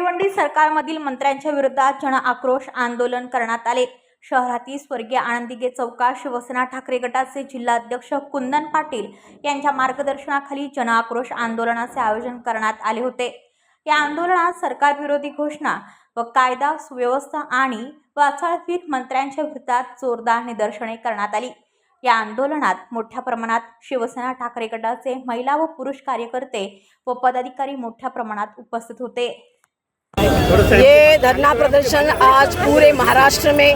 भिवंडी सरकारमधील मंत्र्यांच्या विरोधात जन आक्रोश आंदोलन करण्यात आले। शहरातील स्वर्गीय आनंदीगे चौकात शिवसेना ठाकरे गटाचे जिल्हाध्यक्ष कुंदन पाटील यांच्या मार्गदर्शनाखाली जन आक्रोश आंदोलनाचे आयोजन करण्यात आले होते। या आंदोलनात सरकार विरोधी घोषणा व कायदा सुव्यवस्था आणि वाचाळवीर मंत्र्यांच्या विरोधात जोरदार निदर्शने करण्यात आली। या आंदोलनात मोठ्या प्रमाणात शिवसेना ठाकरे गटाचे महिला व पुरुष कार्यकर्ते व पदाधिकारी मोठ्या प्रमाणात उपस्थित होते। ये धरना प्रदर्शन आज पूरे महाराष्ट्र में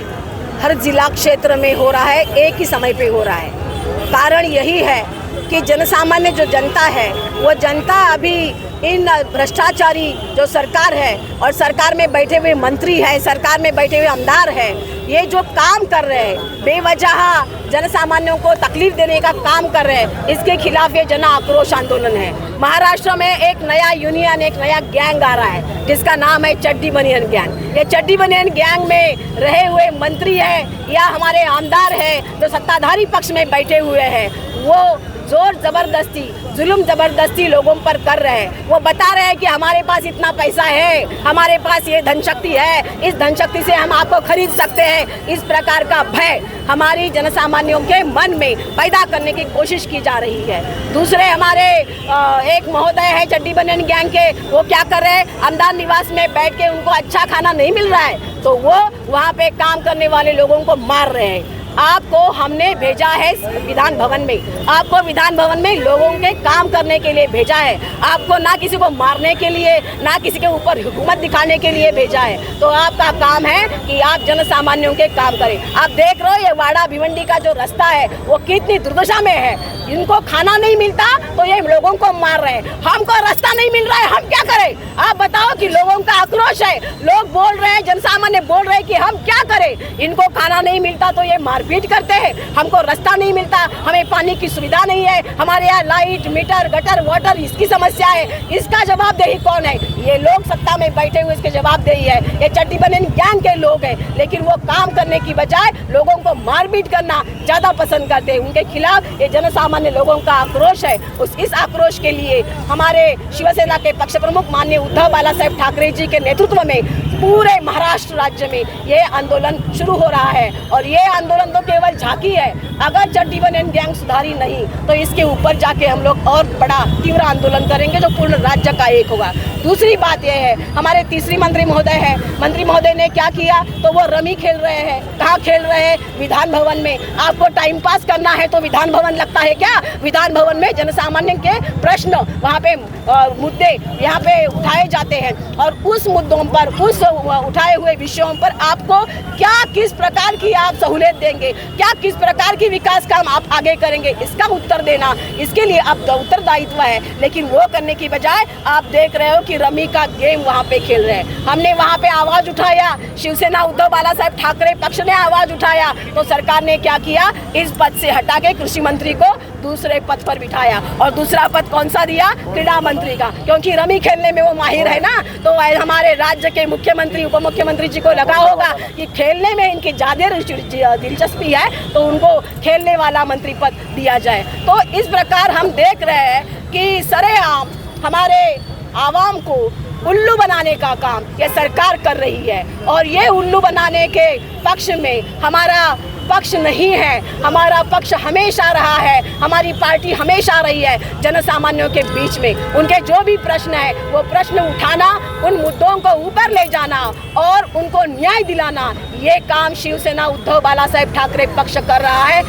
हर जिला क्षेत्र में हो रहा है, एक ही समय पे हो रहा है। कारण यही है कि जनसामान्य जो जनता है वो जनता अभी इन भ्रष्टाचारी जो सरकार है और सरकार में बैठे हुए मंत्री हैं, सरकार में बैठे हुए आमदार हैं, ये जो काम कर रहे हैं बेवजह जनसामान्यों को तकलीफ देने का काम कर रहे हैं, इसके खिलाफ ये जन आक्रोश आंदोलन है। महाराष्ट्र में एक नया यूनियन, एक नया गैंग आ रहा है जिसका नाम है चड्डी बनियान गैंग। ये चड्डी बनियान गैंग में रहे हुए मंत्री हैं या हमारे आमदार हैं जो सत्ताधारी पक्ष में बैठे हुए हैं, वो जोर ज़बरदस्ती जुल्म ज़बरदस्ती लोगों पर कर रहे हैं। वो बता रहे हैं कि हमारे पास इतना पैसा है, हमारे पास ये धनशक्ति है, इस धनशक्ति से हम आपको खरीद सकते हैं। इस प्रकार का भय हमारी जनसामान्यों के मन में पैदा करने की कोशिश की जा रही है। दूसरे हमारे एक महोदय है चड्डी बनियान गैंग के, वो क्या कर रहे हैं, आमदार निवास में बैठ के उनको अच्छा खाना नहीं मिल रहा है तो वो वहाँ पे काम करने वाले लोगों को मार रहे हैं। आपको हमने भेजा है विधान भवन में, आपको विधान भवन में लोगों के काम करने के लिए भेजा है, आपको ना किसी को मारने के लिए ना किसी के ऊपर हुकूमत दिखाने के लिए भेजा है। तो आपका काम है कि आप जनसामान्यों के काम करें। आप देख रहे हो ये वाड़ा भिवंडी का जो रास्ता है वो कितनी दुर्दशा में है। इनको खाना नहीं मिलता तो ये लोगों को मार रहे हैं। हमको रास्ता नहीं मिल रहा है, हम क्या करें? आप बताओ कि लोगों का आक्रोश है, लोग बोल रहे हैं, जनसामान्य बोल रहे हैं कि हम क्या करें? इनको खाना नहीं मिलता तो ये मारपीट करते हैं, हमको रास्ता नहीं मिलता, हमें पानी की सुविधा नहीं है, हमारे यहाँ लाइट मीटर गटर वाटर इसकी समस्या है। इसका जवाबदेही कौन है? ये लोग सत्ता में बैठे हुए इसके जवाबदेही है। ये चड्डी बनियान गैंग के लोग हैं, लेकिन वो काम करने की बजाय लोगों को मारपीट करना ज़्यादा पसंद करते हैं। उनके खिलाफ ये जनसामान्य लोगों का आक्रोश है। इस आक्रोश के लिए हमारे शिवसेना के पक्ष प्रमुख माननीय उद्धव बाला साहेब ठाकरे जी के नेतृत्व में पूरे महाराष्ट्र राज्य में ये आंदोलन शुरू हो रहा है। और ये आंदोलन तो केवल झांकी है, अगर चड्डी बनियान गैंग सुधारी नहीं तो इसके ऊपर जाके हम लोग और बड़ा तीव्र आंदोलन करेंगे जो पूर्ण राज्य का एक होगा। दूसरी बात यह है, हमारे तीसरी मंत्री महोदय है, मंत्री महोदय ने क्या किया तो वो रमी खेल रहे हैं। कहाँ खेल रहे हैं? विधान भवन में। आपको टाइम पास करना है तो विधान भवन लगता है क्या? विधान भवन में जनसामान्य के प्रश्न, वहाँ पे मुद्दे यहाँ पे उठाए जाते हैं और उस मुद्दों पर, उस उठाए हुए विषयों पर आपको क्या किस प्रकार की आप सहूलियत देंगे, क्या किस प्रकार की विकास काम आप आगे करेंगे, इसका उत्तर देना, इसके लिए आपका उत्तरदायित्व है। लेकिन वो करने की बजाय आप देख रहे हो कि रमी का गेम वहाँ पे खेल रहे हैं। हमने वहाँ पे आवाज उठाया, शिवसेना उद्धव बाला साहेब ठाकरे पक्ष ने आवाज उठाया तो सरकार ने क्या किया, इस पद से हटा के कृषि मंत्री को दूसरे पद पर बिठाया। और दूसरा पद कौन सा दिया? क्रीड़ा मंत्री का, क्योंकि रमी खेलने में वो माहिर है ना। तो हमारे राज्य के मुख्यमंत्री उप मुख्यमंत्री जी को लगा होगा कि खेलने में इनकी ज़्यादा दिलचस्पी है तो उनको खेलने वाला मंत्री पद दिया जाए। तो इस प्रकार हम देख रहे हैं कि सरेआम हमारे आवाम को उल्लू बनाने का काम ये सरकार कर रही है। और ये उल्लू बनाने के पक्ष में हमारा पक्ष नहीं है, हमारा पक्ष हमेशा रहा है, हमारी पार्टी हमेशा रही है जनसामान्यों के बीच में। उनके जो भी प्रश्न है वो प्रश्न उठाना, उन मुद्दों को ऊपर ले जाना और उनको न्याय दिलाना, ये काम शिवसेना उद्धव बाला साहेब ठाकरे पक्ष कर रहा है।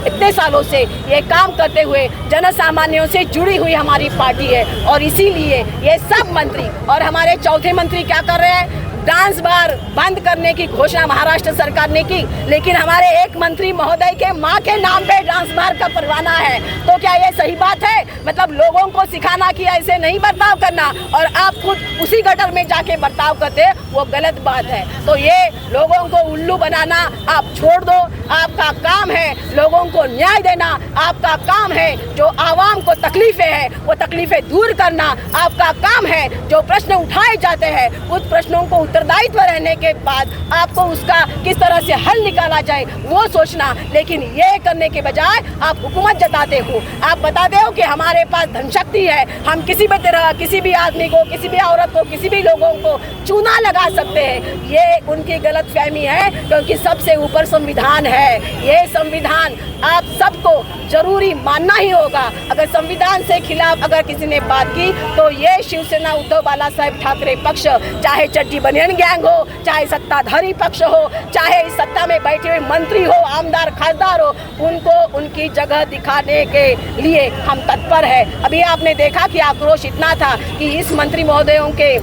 इतने सालों से ये काम करते हुए जनसामान्यों से जुड़ी हुई हमारी पार्टी है। और इसीलिए ये सब मंत्री और हमारे चौथे मंत्री क्या कर रहे हैं, डांस बार बंद करने की घोषणा महाराष्ट्र सरकार ने की, लेकिन हमारे एक मंत्री महोदय के मां के नाम पे डांस बार का परवाना है। तो क्या ये सही बात है? मतलब लोगों को सिखाना कि ऐसे नहीं बर्ताव करना और आप खुद उसी गटर में जाके बर्ताव करते, वो गलत बात है। तो ये लोगों को उल्लू बनाना आप छोड़ दो। आपका काम है लोगों को न्याय देना, आपका काम है जो आवाम को तकलीफें हैं वो तकलीफें दूर करना, आपका काम है जो प्रश्न उठाए जाते हैं उस प्रश्नों को उत्तरदायित्व रहने के बाद आपको उसका किस तरह से हल निकाला जाए वो सोचना। लेकिन ये करने के बजाय आप हुकूमत जताते हो, आप बताते हो कि हमारे पास धनशक्ति है, हम किसी भी तरह किसी भी आदमी को, किसी भी औरत को, किसी भी लोगों को चूना लगा सकते हैं। ये उनकी गलत फहमी है, क्योंकि सबसे ऊपर संविधान है। ये संविधान आप सबको जरूरी मानना ही होगा। अगर संविधान से खिलाफ अगर किसी ने बात की तो ये शिवसेना उद्धव बाला साहेब ठाकरे पक्ष, चाहे चड्डी बनियान गैंग हो, चाहे सत्ताधारी पक्ष हो, चाहे इस सत्ता में बैठे हुए मंत्री हो, आमदार खासदार हो, उनको उनकी जगह दिखाने के लिए हम तत्पर है। अभी आपने देखा कि आक्रोश इतना था कि इस मंत्री महोदयों के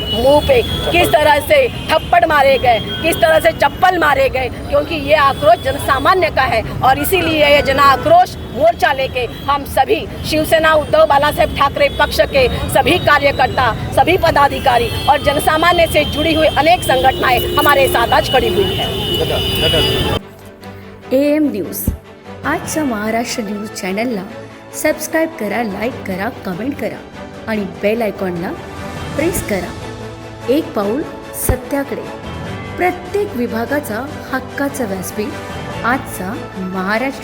मुंह पे किस तरह से थप्पड़ मारे गए, किस तरह से चप्पल मारे गए, क्योंकि ये आक्रोश जनसामान्य का है। और इसीलिए ये जन आक्रोश मोर्चा लेके हम सभी शिवसेना उद्धव बाला साहेब ठाकरे पक्ष के सभी कार्यकर्ता, सभी पदाधिकारी और जनसामान्य से जुड़ी हुई अनेक संगठनाएं हमारे साथ आज खड़ी हुई है। AM न्यूज आजच्या महाराष्ट्र न्यूज चॅनलला सबस्क्राईब करा, लाईक करा, कमेंट करा आणि बेल आयकॉनला प्रेस करा. एक पाऊल सत्याकडे, प्रत्येक विभागाचा हक्काचा व्यासपीठ आजचा महाराष्ट्र